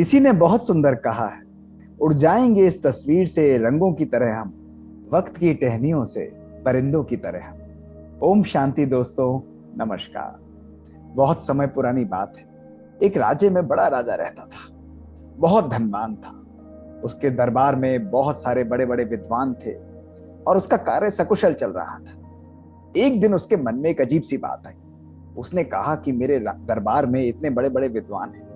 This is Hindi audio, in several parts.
किसी ने बहुत सुंदर कहा है, उड़ जाएंगे इस तस्वीर से रंगों की तरह हम, वक्त की टहनियों से परिंदों की तरह हम। ओम शांति दोस्तों, नमस्कार। बहुत समय पुरानी बात है। एक राज्य में बड़ा राजा रहता था। बहुत धनवान था। उसके दरबार में बहुत सारे बड़े बड़े विद्वान थे और उसका कार्य सकुशल चल रहा था। एक दिन उसके मन में एक अजीब सी बात आई। उसने कहा कि मेरे दरबार में इतने बड़े बड़े विद्वान हैं,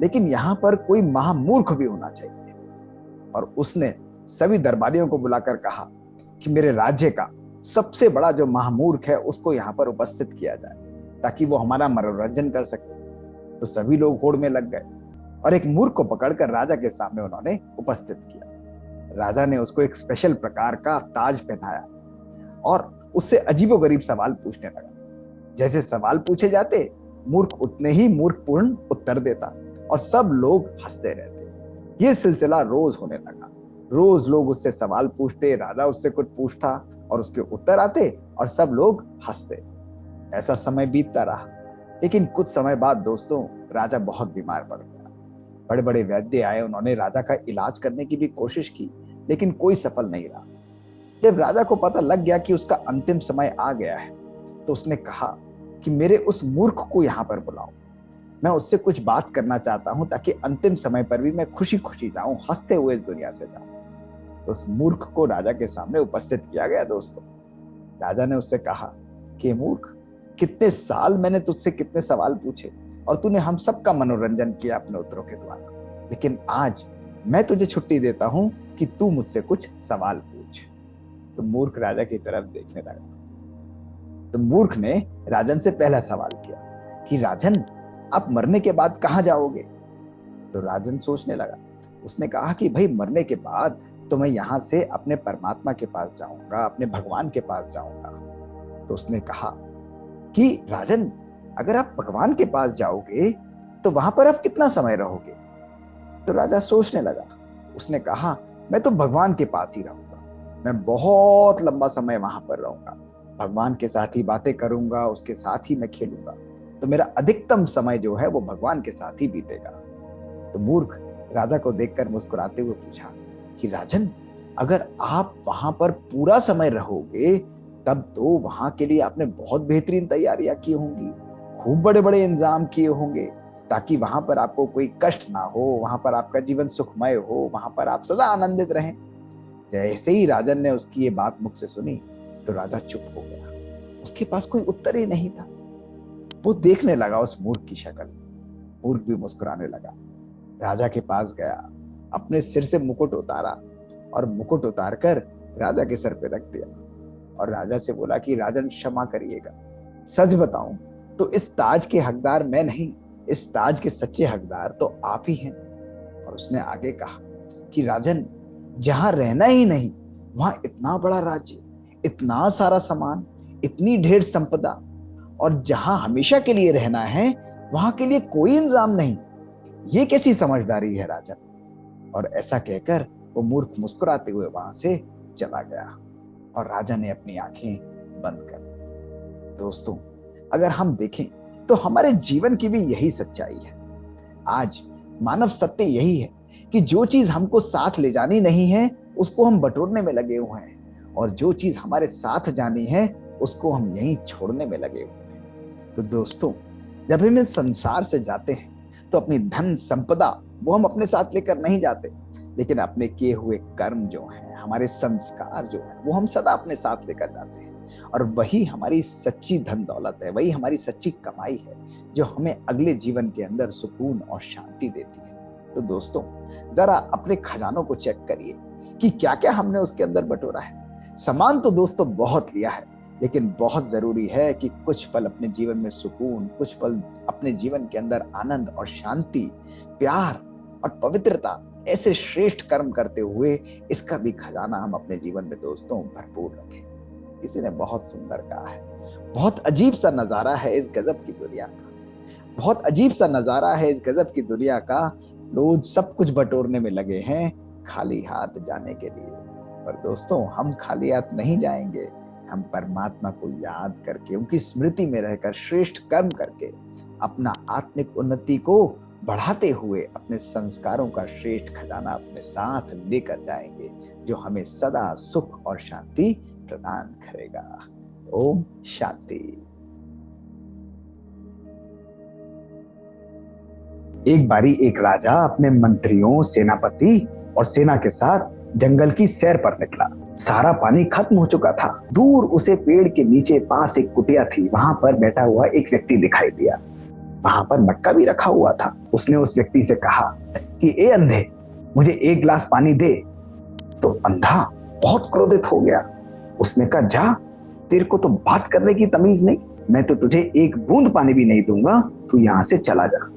लेकिन यहाँ पर कोई महामूर्ख भी होना चाहिए। और उसने सभी दरबारियों को बुलाकर कहा कि मेरे राज्य का सबसे बड़ा जो महामूर्ख है उसको यहाँ पर उपस्थित किया जाए, ताकि वो हमारा मनोरंजन कर सके। तो सभी लोग होड़ में लग गए और एक मूर्ख को पकड़कर राजा के सामने उन्होंने उपस्थित किया। राजा ने उसको एक स्पेशल प्रकार का ताज पहनाया और उससे अजीबोगरीब सवाल पूछने लगा। जैसे सवाल पूछे जाते, मूर्ख उतने ही मूर्खपूर्ण उत्तर देता और सब लोग हंसते रहते। ये सिलसिला रोज होने लगा। रोज लोग उससे सवाल पूछते, राजा उससे कुछ पूछता और उसके उत्तर आते और सब लोग हंसते। ऐसा समय बीतता रहा। लेकिन कुछ समय बाद दोस्तों, राजा बहुत बीमार पड़ गया। बड़े बड़े वैद्य आए, उन्होंने राजा का इलाज करने की भी कोशिश की, लेकिन कोई सफल नहीं रहा। जब राजा को पता लग गया कि उसका अंतिम समय आ गया है, तो उसने कहा कि मेरे उस मूर्ख को यहाँ पर बुलाओ। मैं उससे कुछ बात करना चाहता हूं, ताकि अंतिम समय पर भी मैं खुशी खुशी जाऊं, हंसते हुए इस दुनिया से जाऊं। तो उस मूर्ख को राजा के सामने उपस्थित किया गया दोस्तों। राजा ने उससे कहा कि मूर्ख, कितने साल मैंने तुझसे कितने सवाल पूछे और तूने हम सबका मनोरंजन किया अपने उत्तरों के द्वारा, लेकिन आज मैं तुझे छुट्टी देता हूं कि तू मुझसे कुछ सवाल पूछ। तो मूर्ख राजा की तरफ देखने लगा। तो मूर्ख ने राजन से पहला सवाल किया कि राजन, आप मरने के बाद कहां जाओगे? तो राजन सोचने लगा। उसने कहा कि भाई, मरने के बाद तो मैं यहां से अपने परमात्मा के पास जाऊंगा, अपने भगवान के पास जाऊंगा। तो उसने कहा कि राजन, अगर आप भगवान के पास जाओगे तो वहां पर आप कितना समय रहोगे? तो राजा सोचने लगा। उसने कहा, मैं तो भगवान के पास ही रहूंगा। मैं बहुत लंबा समय वहां पर रहूंगा, भगवान के साथ ही बातें करूंगा, उसके साथ ही मैं खेलूंगा। तो मेरा अधिकतम समय जो है वो भगवान के साथ ही बीतेगा। तो मूर्ख राजा को देखकर मुस्कुराते हुए पूछा कि राजन, अगर आप वहां पर पूरा समय रहोगे, तब तो वहां के लिए आपने बहुत बेहतरीन तैयारियां की होंगी, खूब बड़े बड़े इंतजाम किए होंगे, ताकि वहां पर आपको कोई कष्ट ना हो, वहां पर आपका जीवन सुखमय हो, वहां पर आप सदा आनंदित रहें। जैसे ही राजन ने उसकी ये बात मुख से सुनी, तो राजा चुप हो गया। उसके पास कोई उत्तर ही नहीं था। वो देखने लगा उस मूर्ख की शक्ल। मूर्ख भी मुस्कुराने लगा। राजा के पास गया, अपने सिर से मुकुट उतारा और मुकुट उतारकर राजा के सर पे रख दिया और राजा से बोला कि राजन, क्षमा करिएगा, सच बताऊं तो इस ताज के हकदार मैं नहीं, इस ताज के सच्चे हकदार तो आप ही हैं। और उसने आगे कहा कि राजन, जहां रहना ही नहीं, वहां इतना बड़ा राज्य, इतना सारा सामान, इतनी ढेर संपदा, और जहां हमेशा के लिए रहना है वहां के लिए कोई इंतजाम नहीं। ये कैसी समझदारी है राजन? और ऐसा कहकर वो मूर्ख मुस्कुराते हुए वहां से चला गया और राजा ने अपनी आंखें बंद कर दी। दोस्तों, अगर हम देखें तो हमारे जीवन की भी यही सच्चाई है। आज मानव सत्य यही है कि जो चीज हमको साथ ले जानी नहीं है, उसको हम बटोरने में लगे हुए हैं, और जो चीज हमारे साथ जानी है, उसको हम यहीं छोड़ने में लगे हुए हैं। तो दोस्तों, जब हम इस संसार से जाते हैं तो अपनी धन संपदा वो हम अपने साथ लेकर नहीं जाते, लेकिन अपने किए हुए कर्म जो हैं, हमारे संस्कार जो हैं, वो हम सदा अपने साथ लेकर जाते हैं। और वही हमारी सच्ची धन दौलत है, वही हमारी सच्ची कमाई है, जो हमें अगले जीवन के अंदर सुकून और शांति देती है। तो दोस्तों, जरा अपने खजानों को चेक करिए कि क्या क्या हमने उसके अंदर बटोरा है। सामान तो दोस्तों बहुत लिया है, लेकिन बहुत जरूरी है कि कुछ पल अपने जीवन में सुकून, कुछ पल अपने जीवन के अंदर आनंद और शांति, प्यार और पवित्रता, ऐसे श्रेष्ठ कर्म करते हुए इसका भी खजाना हम अपने जीवन में दोस्तों भरपूर रखें। किसी ने बहुत सुंदर कहा है, बहुत अजीब सा नजारा है इस गजब की दुनिया का, बहुत अजीब सा नजारा है इस गजब की दुनिया का। लोग सब कुछ बटोरने में लगे हैं, खाली हाथ जाने के लिए। पर दोस्तों, हम खाली हाथ नहीं जाएंगे। हम परमात्मा को याद करके, उनकी स्मृति में रहकर, श्रेष्ठ कर्म करके अपना आत्मिक उन्नति को बढ़ाते हुए अपने संस्कारों का श्रेष्ठ खजाना अपने साथ लेकर जाएंगे, जो हमें सदा सुख और शांति प्रदान करेगा। ओम शांति। एक बारी एक राजा अपने मंत्रियों, सेनापति और सेना के साथ जंगल की सैर पर निकला। सारा पानी खत्म हो चुका था। दूर उसे पेड़ के नीचे पास एक कुटिया थी, वहां पर बैठा हुआ एक व्यक्ति दिखाई दिया। वहां पर मटका भी रखा हुआ था। उसने उस व्यक्ति से कहा कि ए अंधे, मुझे एक गिलास पानी दे। तो अंधा बहुत क्रोधित हो गया। उसने कहा, जा, तेरे को तो बात करने की तमीज नहीं, मैं तो तुझे एक बूंद पानी भी नहीं दूंगा, तू यहां से चला जा।